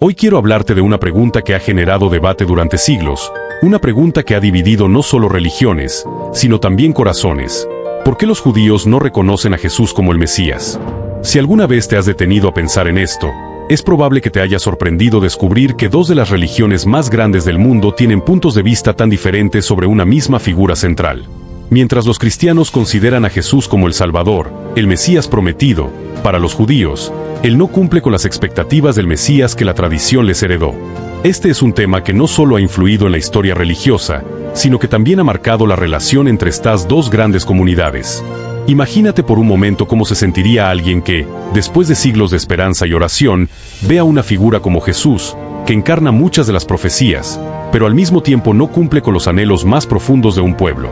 Hoy quiero hablarte de una pregunta que ha generado debate durante siglos, una pregunta que ha dividido no solo religiones, sino también corazones. ¿Por qué los judíos no reconocen a Jesús como el Mesías? Si alguna vez te has detenido a pensar en esto, es probable que te haya sorprendido descubrir que dos de las religiones más grandes del mundo tienen puntos de vista tan diferentes sobre una misma figura central. Mientras los cristianos consideran a Jesús como el Salvador, el Mesías prometido, para los judíos, Él no cumple con las expectativas del Mesías que la tradición les heredó. Este es un tema que no solo ha influido en la historia religiosa, sino que también ha marcado la relación entre estas dos grandes comunidades. Imagínate por un momento cómo se sentiría alguien que, después de siglos de esperanza y oración, vea una figura como Jesús, que encarna muchas de las profecías, pero al mismo tiempo no cumple con los anhelos más profundos de un pueblo.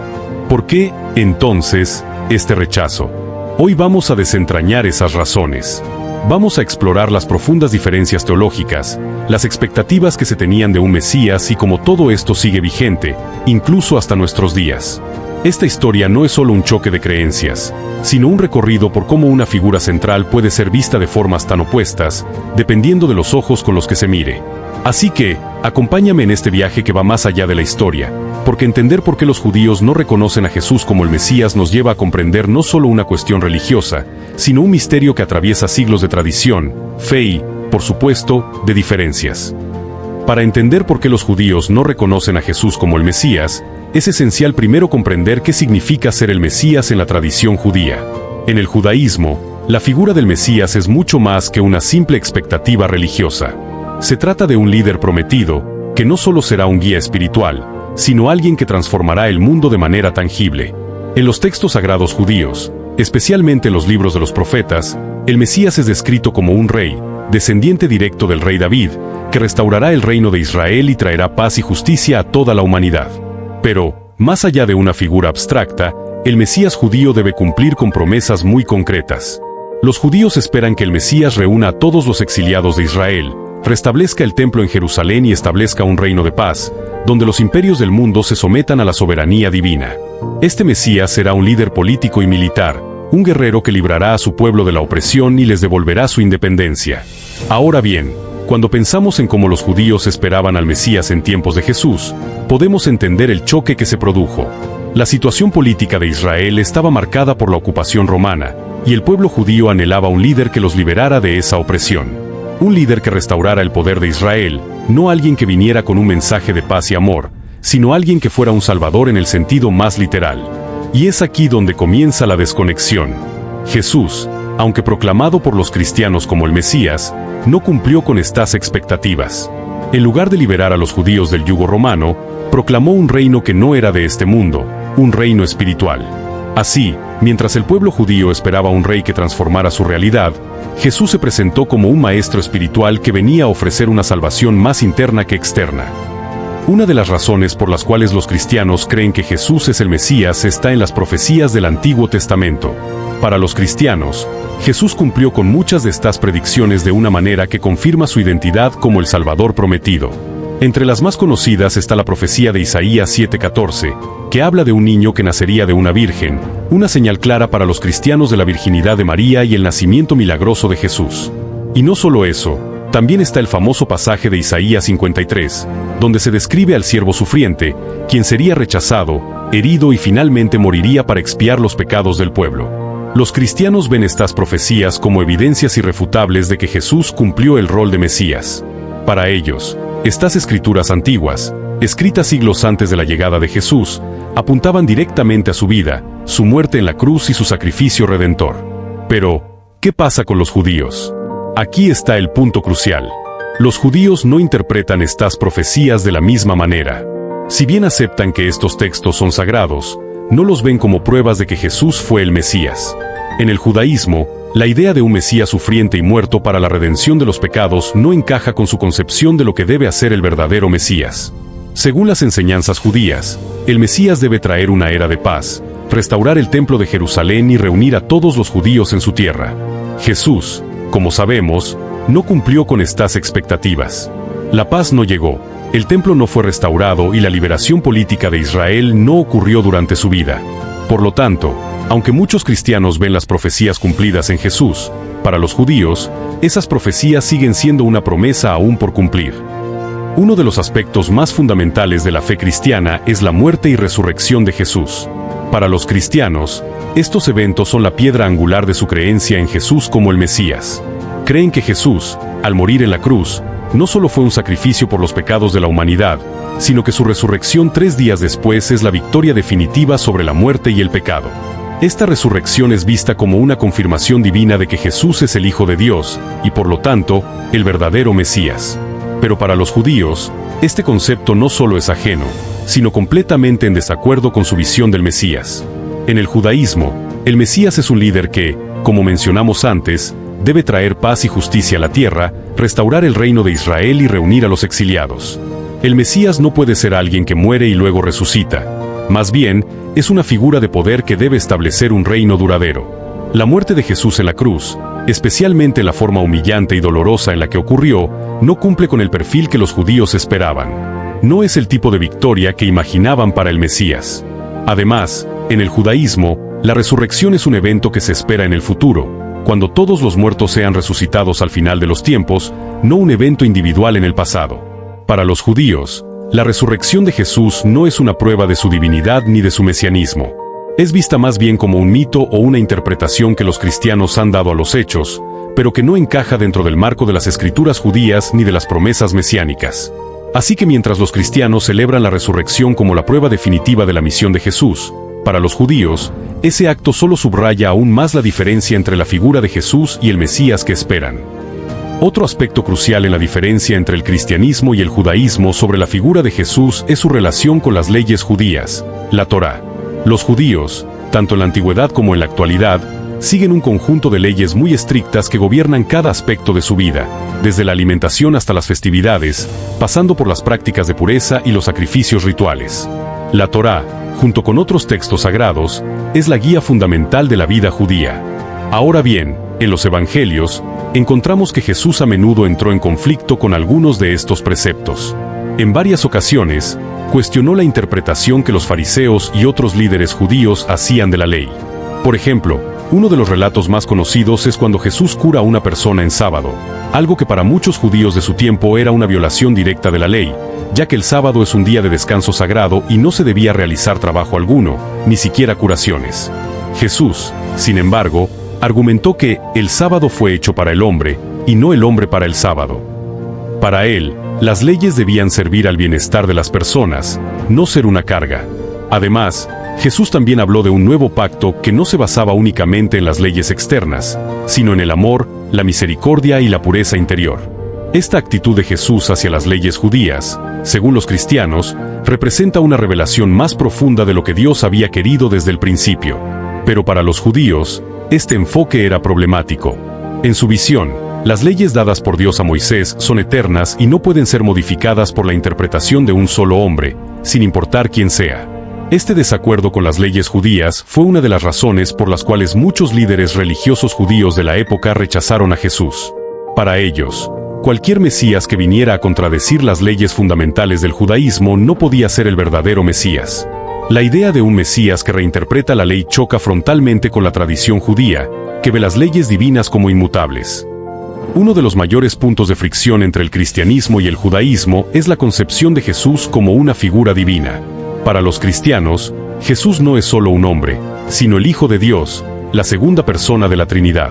¿Por qué, entonces, este rechazo? Hoy vamos a desentrañar esas razones. Vamos a explorar las profundas diferencias teológicas, las expectativas que se tenían de un Mesías y cómo todo esto sigue vigente, incluso hasta nuestros días. Esta historia no es solo un choque de creencias, sino un recorrido por cómo una figura central puede ser vista de formas tan opuestas, dependiendo de los ojos con los que se mire. Así que, acompáñame en este viaje que va más allá de la historia, porque entender por qué los judíos no reconocen a Jesús como el Mesías nos lleva a comprender no solo una cuestión religiosa, sino un misterio que atraviesa siglos de tradición, fe y, por supuesto, de diferencias. Para entender por qué los judíos no reconocen a Jesús como el Mesías, es esencial primero comprender qué significa ser el Mesías en la tradición judía. En el judaísmo, la figura del Mesías es mucho más que una simple expectativa religiosa. Se trata de un líder prometido, que no solo será un guía espiritual, sino alguien que transformará el mundo de manera tangible. En los textos sagrados judíos, especialmente en los libros de los profetas, el Mesías es descrito como un rey, descendiente directo del rey David, que restaurará el reino de Israel y traerá paz y justicia a toda la humanidad. Pero, más allá de una figura abstracta, el Mesías judío debe cumplir con promesas muy concretas. Los judíos esperan que el Mesías reúna a todos los exiliados de Israel, restablezca el templo en Jerusalén y establezca un reino de paz, donde los imperios del mundo se sometan a la soberanía divina. Este Mesías será un líder político y militar, un guerrero que librará a su pueblo de la opresión y les devolverá su independencia. Ahora bien, cuando pensamos en cómo los judíos esperaban al Mesías en tiempos de Jesús, podemos entender el choque que se produjo. La situación política de Israel estaba marcada por la ocupación romana, y el pueblo judío anhelaba un líder que los liberara de esa opresión. Un líder que restaurara el poder de Israel, no alguien que viniera con un mensaje de paz y amor, sino alguien que fuera un salvador en el sentido más literal. Y es aquí donde comienza la desconexión. Jesús, aunque proclamado por los cristianos como el Mesías, no cumplió con estas expectativas. En lugar de liberar a los judíos del yugo romano, proclamó un reino que no era de este mundo, un reino espiritual. Así, mientras el pueblo judío esperaba un rey que transformara su realidad, Jesús se presentó como un maestro espiritual que venía a ofrecer una salvación más interna que externa. Una de las razones por las cuales los cristianos creen que Jesús es el Mesías está en las profecías del Antiguo Testamento. Para los cristianos, Jesús cumplió con muchas de estas predicciones de una manera que confirma su identidad como el Salvador prometido. Entre las más conocidas está la profecía de Isaías 7:14, que habla de un niño que nacería de una virgen, una señal clara para los cristianos de la virginidad de María y el nacimiento milagroso de Jesús. Y no solo eso, también está el famoso pasaje de Isaías 53, donde se describe al siervo sufriente, quien sería rechazado, herido y finalmente moriría para expiar los pecados del pueblo. Los cristianos ven estas profecías como evidencias irrefutables de que Jesús cumplió el rol de Mesías. Para ellos, estas escrituras antiguas, escritas siglos antes de la llegada de Jesús, apuntaban directamente a su vida, su muerte en la cruz y su sacrificio redentor. Pero, ¿qué pasa con los judíos? Aquí está el punto crucial. Los judíos no interpretan estas profecías de la misma manera. Si bien aceptan que estos textos son sagrados, no los ven como pruebas de que Jesús fue el Mesías. En el judaísmo, la idea de un Mesías sufriente y muerto para la redención de los pecados no encaja con su concepción de lo que debe hacer el verdadero Mesías. Según las enseñanzas judías, el Mesías debe traer una era de paz, restaurar el templo de Jerusalén y reunir a todos los judíos en su tierra. Jesús, como sabemos, no cumplió con estas expectativas. La paz no llegó, el templo no fue restaurado y la liberación política de Israel no ocurrió durante su vida. Por lo tanto, aunque muchos cristianos ven las profecías cumplidas en Jesús, Para los judíos, esas profecías siguen siendo una promesa aún por cumplir. Uno de los aspectos más fundamentales de la fe cristiana es la muerte y resurrección de Jesús. Para los cristianos, estos eventos son la piedra angular de su creencia en Jesús como el Mesías. Creen que Jesús, al morir en la cruz, no solo fue un sacrificio por los pecados de la humanidad, sino que su resurrección 3 días después es la victoria definitiva sobre la muerte y el pecado. Esta resurrección es vista como una confirmación divina de que Jesús es el Hijo de Dios, y por lo tanto, el verdadero Mesías. Pero para los judíos, este concepto no solo es ajeno, sino completamente en desacuerdo con su visión del Mesías. En el judaísmo, el Mesías es un líder que, como mencionamos antes, debe traer paz y justicia a la tierra, restaurar el reino de Israel y reunir a los exiliados. El Mesías no puede ser alguien que muere y luego resucita. Más bien, es una figura de poder que debe establecer un reino duradero. La muerte de Jesús en la cruz, especialmente la forma humillante y dolorosa en la que ocurrió, no cumple con el perfil que los judíos esperaban. No es el tipo de victoria que imaginaban para el Mesías. Además, en el judaísmo, la resurrección es un evento que se espera en el futuro, cuando todos los muertos sean resucitados al final de los tiempos, no un evento individual en el pasado. Para los judíos, la resurrección de Jesús no es una prueba de su divinidad ni de su mesianismo. Es vista más bien como un mito o una interpretación que los cristianos han dado a los hechos, pero que no encaja dentro del marco de las escrituras judías ni de las promesas mesiánicas. Así que mientras los cristianos celebran la resurrección como la prueba definitiva de la misión de Jesús, para los judíos, ese acto solo subraya aún más la diferencia entre la figura de Jesús y el Mesías que esperan. Otro aspecto crucial en la diferencia entre el cristianismo y el judaísmo sobre la figura de Jesús es su relación con las leyes judías, la Torá. Los judíos, tanto en la antigüedad como en la actualidad, siguen un conjunto de leyes muy estrictas que gobiernan cada aspecto de su vida, desde la alimentación hasta las festividades, pasando por las prácticas de pureza y los sacrificios rituales. La Torá, junto con otros textos sagrados, es la guía fundamental de la vida judía. Ahora bien, en los evangelios, encontramos que Jesús a menudo entró en conflicto con algunos de estos preceptos. En varias ocasiones, cuestionó la interpretación que los fariseos y otros líderes judíos hacían de la ley. Por ejemplo, uno de los relatos más conocidos es cuando Jesús cura a una persona en sábado, algo que para muchos judíos de su tiempo era una violación directa de la ley, ya que el sábado es un día de descanso sagrado y no se debía realizar trabajo alguno, ni siquiera curaciones. Jesús, sin embargo, argumentó que el sábado fue hecho para el hombre, y no el hombre para el sábado. Para él, las leyes debían servir al bienestar de las personas, no ser una carga. Además, Jesús también habló de un nuevo pacto que no se basaba únicamente en las leyes externas, sino en el amor, la misericordia y la pureza interior. Esta actitud de Jesús hacia las leyes judías, según los cristianos, representa una revelación más profunda de lo que Dios había querido desde el principio. Pero para los judíos, este enfoque era problemático. En su visión, las leyes dadas por Dios a Moisés son eternas y no pueden ser modificadas por la interpretación de un solo hombre, sin importar quién sea. Este desacuerdo con las leyes judías fue una de las razones por las cuales muchos líderes religiosos judíos de la época rechazaron a Jesús. Para ellos, cualquier Mesías que viniera a contradecir las leyes fundamentales del judaísmo no podía ser el verdadero Mesías. La idea de un Mesías que reinterpreta la ley choca frontalmente con la tradición judía, que ve las leyes divinas como inmutables. Uno de los mayores puntos de fricción entre el cristianismo y el judaísmo es la concepción de Jesús como una figura divina. Para los cristianos, Jesús no es solo un hombre, sino el Hijo de Dios, la segunda persona de la Trinidad.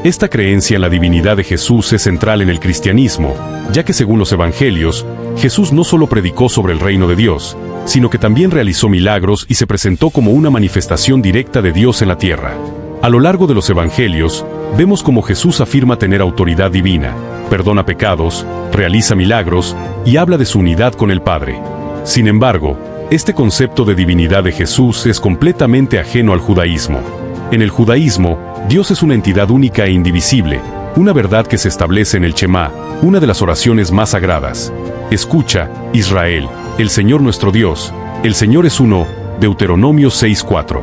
Esta creencia en la divinidad de Jesús es central en el cristianismo, ya que según los evangelios, Jesús no solo predicó sobre el reino de Dios, sino que también realizó milagros y se presentó como una manifestación directa de Dios en la tierra. A lo largo de los evangelios, vemos cómo Jesús afirma tener autoridad divina, perdona pecados, realiza milagros y habla de su unidad con el Padre. Sin embargo, este concepto de divinidad de Jesús es completamente ajeno al judaísmo. En el judaísmo, Dios es una entidad única e indivisible, una verdad que se establece en el Shema, una de las oraciones más sagradas. Escucha, Israel, el Señor nuestro Dios, el Señor es uno, Deuteronomio 6:4.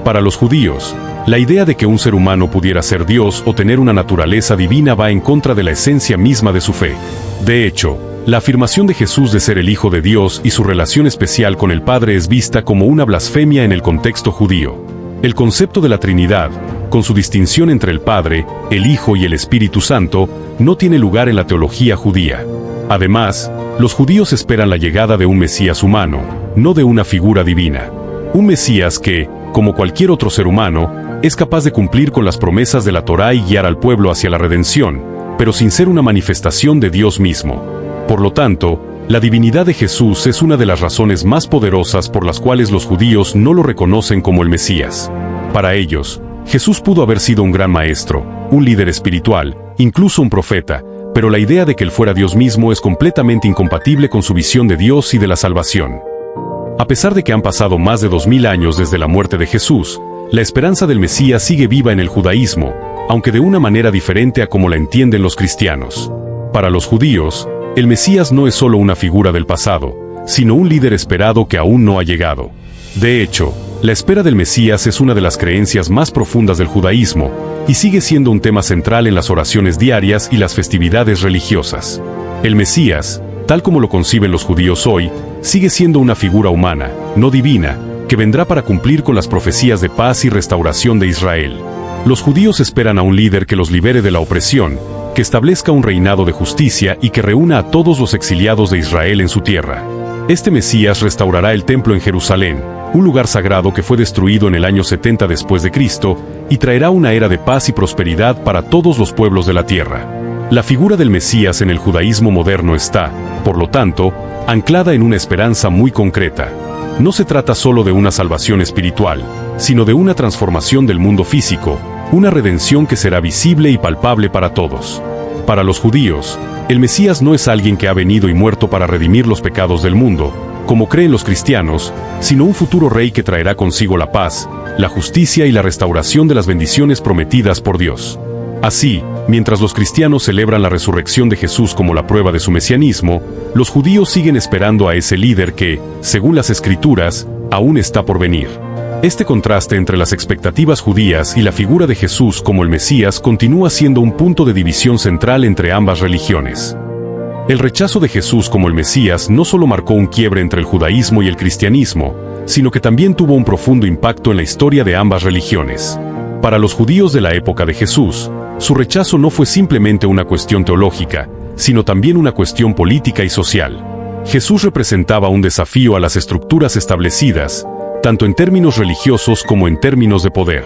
Para los judíos, la idea de que un ser humano pudiera ser Dios o tener una naturaleza divina va en contra de la esencia misma de su fe. De hecho, la afirmación de Jesús de ser el Hijo de Dios y su relación especial con el Padre es vista como una blasfemia en el contexto judío. El concepto de la Trinidad, con su distinción entre el Padre, el Hijo y el Espíritu Santo, no tiene lugar en la teología judía. Además, los judíos esperan la llegada de un Mesías humano, no de una figura divina. Un Mesías que, como cualquier otro ser humano, es capaz de cumplir con las promesas de la Torá y guiar al pueblo hacia la redención, pero sin ser una manifestación de Dios mismo. Por lo tanto, la divinidad de Jesús es una de las razones más poderosas por las cuales los judíos no lo reconocen como el Mesías. Para ellos, Jesús pudo haber sido un gran maestro, un líder espiritual, incluso un profeta, pero la idea de que él fuera Dios mismo es completamente incompatible con su visión de Dios y de la salvación. A pesar de que han pasado más de 2000 años desde la muerte de Jesús, la esperanza del Mesías sigue viva en el judaísmo, aunque de una manera diferente a como la entienden los cristianos. Para los judíos, el Mesías no es solo una figura del pasado, sino un líder esperado que aún no ha llegado. De hecho, la espera del Mesías es una de las creencias más profundas del judaísmo, y sigue siendo un tema central en las oraciones diarias y las festividades religiosas. El Mesías, tal como lo conciben los judíos hoy, sigue siendo una figura humana, no divina, que vendrá para cumplir con las profecías de paz y restauración de Israel. Los judíos esperan a un líder que los libere de la opresión, que establezca un reinado de justicia y que reúna a todos los exiliados de Israel en su tierra. Este Mesías restaurará el templo en Jerusalén, un lugar sagrado que fue destruido en el año 70 después de Cristo, y traerá una era de paz y prosperidad para todos los pueblos de la tierra. La figura del Mesías en el judaísmo moderno está, por lo tanto, anclada en una esperanza muy concreta. No se trata solo de una salvación espiritual, sino de una transformación del mundo físico, una redención que será visible y palpable para todos. Para los judíos, el Mesías no es alguien que ha venido y muerto para redimir los pecados del mundo, como creen los cristianos, sino un futuro rey que traerá consigo la paz, la justicia y la restauración de las bendiciones prometidas por Dios. Así, mientras los cristianos celebran la resurrección de Jesús como la prueba de su mesianismo, los judíos siguen esperando a ese líder que, según las Escrituras, aún está por venir. Este contraste entre las expectativas judías y la figura de Jesús como el Mesías continúa siendo un punto de división central entre ambas religiones. El rechazo de Jesús como el Mesías no solo marcó un quiebre entre el judaísmo y el cristianismo, sino que también tuvo un profundo impacto en la historia de ambas religiones. Para los judíos de la época de Jesús, su rechazo no fue simplemente una cuestión teológica, sino también una cuestión política y social. Jesús representaba un desafío a las estructuras establecidas, tanto en términos religiosos como en términos de poder.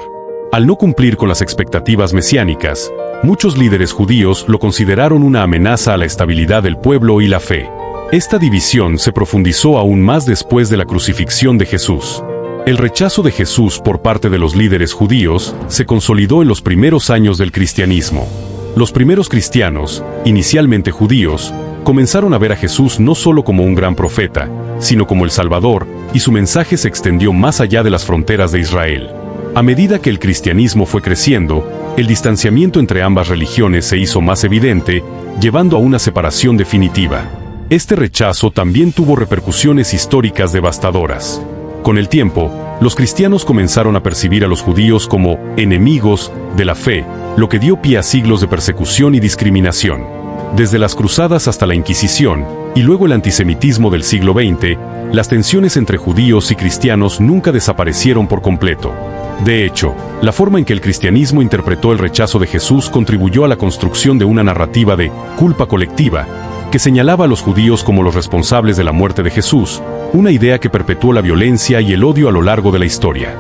Al no cumplir con las expectativas mesiánicas, muchos líderes judíos lo consideraron una amenaza a la estabilidad del pueblo y la fe. Esta división se profundizó aún más después de la crucifixión de Jesús. El rechazo de Jesús por parte de los líderes judíos se consolidó en los primeros años del cristianismo. Los primeros cristianos, inicialmente judíos, comenzaron a ver a Jesús no solo como un gran profeta, sino como el Salvador, y su mensaje se extendió más allá de las fronteras de Israel. A medida que el cristianismo fue creciendo, el distanciamiento entre ambas religiones se hizo más evidente, llevando a una separación definitiva. Este rechazo también tuvo repercusiones históricas devastadoras. Con el tiempo, los cristianos comenzaron a percibir a los judíos como enemigos de la fe, lo que dio pie a siglos de persecución y discriminación. Desde las cruzadas hasta la Inquisición, y luego el antisemitismo del siglo XX, las tensiones entre judíos y cristianos nunca desaparecieron por completo. De hecho, la forma en que el cristianismo interpretó el rechazo de Jesús contribuyó a la construcción de una narrativa de culpa colectiva, que señalaba a los judíos como los responsables de la muerte de Jesús, una idea que perpetuó la violencia y el odio a lo largo de la historia.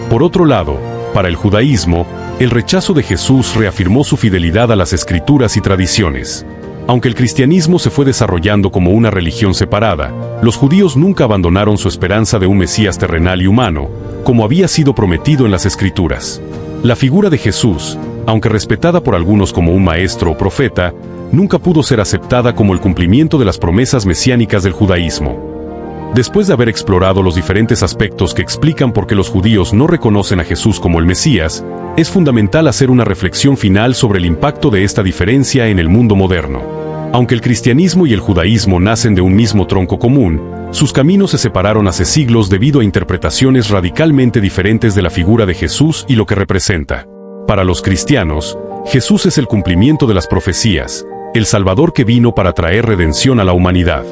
Por otro lado, para el judaísmo, el rechazo de Jesús reafirmó su fidelidad a las escrituras y tradiciones. Aunque el cristianismo se fue desarrollando como una religión separada, los judíos nunca abandonaron su esperanza de un Mesías terrenal y humano, como había sido prometido en las Escrituras. La figura de Jesús, aunque respetada por algunos como un maestro o profeta, nunca pudo ser aceptada como el cumplimiento de las promesas mesiánicas del judaísmo. Después de haber explorado los diferentes aspectos que explican por qué los judíos no reconocen a Jesús como el Mesías, es fundamental hacer una reflexión final sobre el impacto de esta diferencia en el mundo moderno. Aunque el cristianismo y el judaísmo nacen de un mismo tronco común, sus caminos se separaron hace siglos debido a interpretaciones radicalmente diferentes de la figura de Jesús y lo que representa. Para los cristianos, Jesús es el cumplimiento de las profecías, el Salvador que vino para traer redención a la humanidad.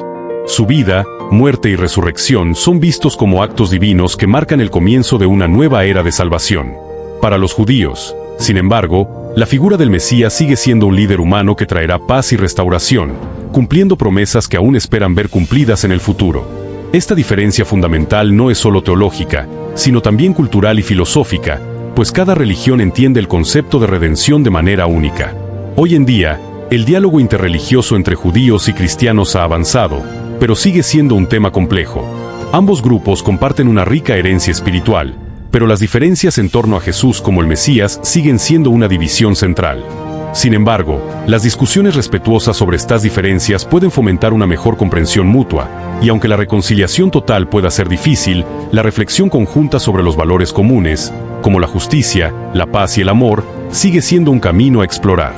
Su vida, muerte y resurrección son vistos como actos divinos que marcan el comienzo de una nueva era de salvación. Para los judíos, Sin embargo, la figura del Mesías sigue siendo un líder humano que traerá paz y restauración, cumpliendo promesas que aún esperan ver cumplidas en el futuro. Esta diferencia fundamental no es solo teológica, sino también cultural y filosófica, pues cada religión entiende el concepto de redención de manera única. Hoy en día, el diálogo interreligioso entre judíos y cristianos ha avanzado, pero sigue siendo un tema complejo. Ambos grupos comparten una rica herencia espiritual, pero las diferencias en torno a Jesús como el Mesías siguen siendo una división central. Sin embargo, las discusiones respetuosas sobre estas diferencias pueden fomentar una mejor comprensión mutua, y aunque la reconciliación total pueda ser difícil, la reflexión conjunta sobre los valores comunes, como la justicia, la paz y el amor, sigue siendo un camino a explorar.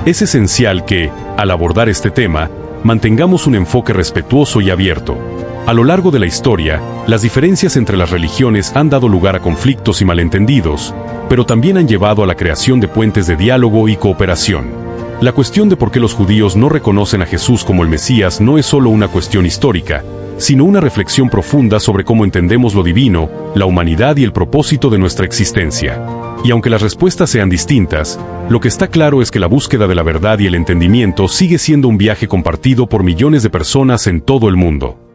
Es esencial que, al abordar este tema, mantengamos un enfoque respetuoso y abierto. A lo largo de la historia, las diferencias entre las religiones han dado lugar a conflictos y malentendidos, pero también han llevado a la creación de puentes de diálogo y cooperación. La cuestión de por qué los judíos no reconocen a Jesús como el Mesías no es solo una cuestión histórica, sino una reflexión profunda sobre cómo entendemos lo divino, la humanidad y el propósito de nuestra existencia. Y aunque las respuestas sean distintas, lo que está claro es que la búsqueda de la verdad y el entendimiento sigue siendo un viaje compartido por millones de personas en todo el mundo.